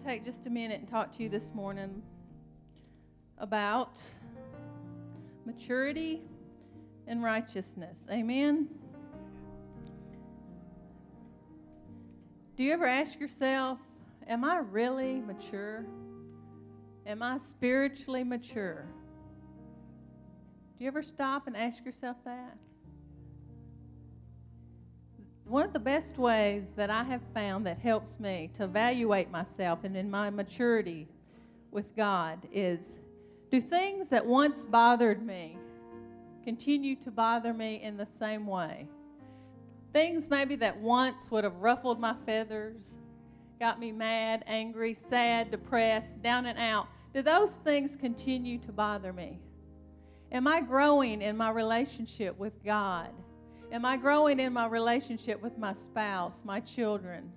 to take just a minute and talk to you this morning about maturity and righteousness. Amen? Do you ever ask yourself, am I really mature? Am I spiritually mature? Do you ever stop and ask yourself that? One of the best ways that I have found that helps me to evaluate myself and in my maturity with God is, do things that once bothered me continue to bother me in the same way? Things maybe that once would have ruffled my feathers, got me mad, angry, sad, depressed, down and out. Do those things continue to bother me? Am I growing in my relationship with God? Am I growing in my relationship with my spouse, my children,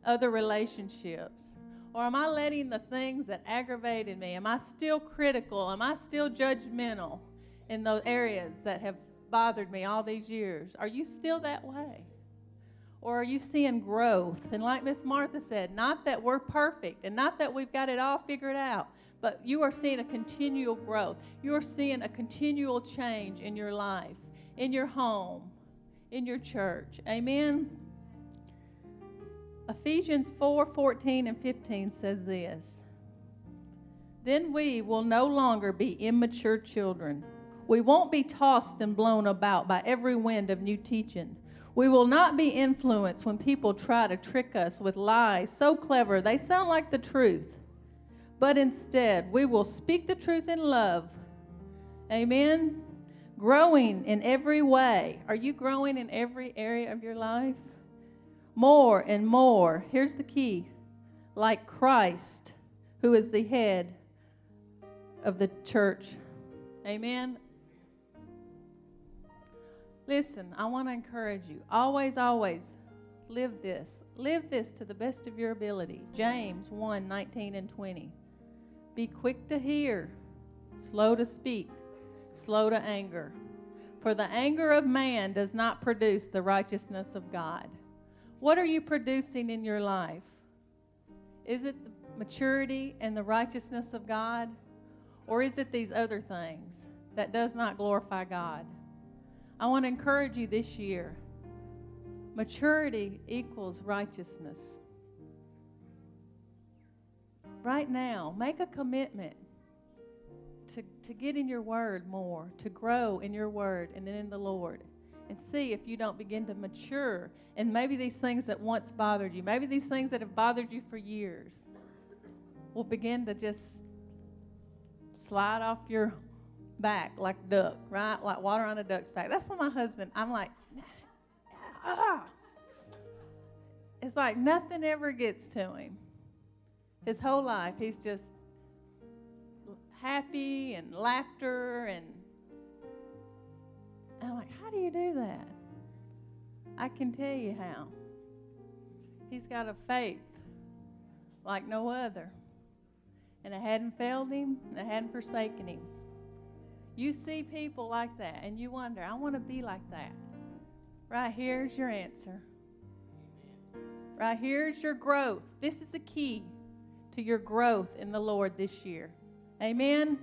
other relationships? Or am I letting the things that aggravated me, am I still critical? Am I still judgmental in those areas that have bothered me all these years? Are you still that way? Or are you seeing growth? And like Miss Martha said, not that we're perfect and not that we've got it all figured out, but you are seeing a continual growth. You are seeing a continual change in your life, in your home, in your church. Amen? Ephesians 4:14 and 15 says this: Then we will no longer be immature children. We won't be tossed and blown about by every wind of new teaching. We will not be influenced when people try to trick us with lies so clever they sound like the truth. But instead, we will speak the truth in love. Amen? Growing in every way. Are you growing in every area of your life? More and more. Here's the key. Like Christ, who is the head of the church. Amen? Listen, I want to encourage you. Always, always live this. Live this to the best of your ability. James 1:19 and 20. Be quick to hear, slow to speak, slow to anger. For the anger of man does not produce the righteousness of God. What are you producing in your life? Is it the maturity and the righteousness of God? Or is it these other things that does not glorify God? I want to encourage you this year. Maturity equals righteousness. Right now, make a commitment to get in your word more, to grow in your word and in the Lord, and see if you don't begin to mature. And maybe these things that once bothered you, maybe these things that have bothered you for years, will begin to just slide off your back like duck, right? Like water on a duck's back. That's what my husband, I'm like, ah. It's like nothing ever gets to him. His whole life, he's just happy and laughter, and I'm like, how do you do that? I can tell you how. He's got a faith like no other, and it hadn't failed him, and it hadn't forsaken him. You see people like that, and you wonder, I want to be like that. Right here's your answer. Right here's your growth. This is the key to your growth in the Lord this year. Amen?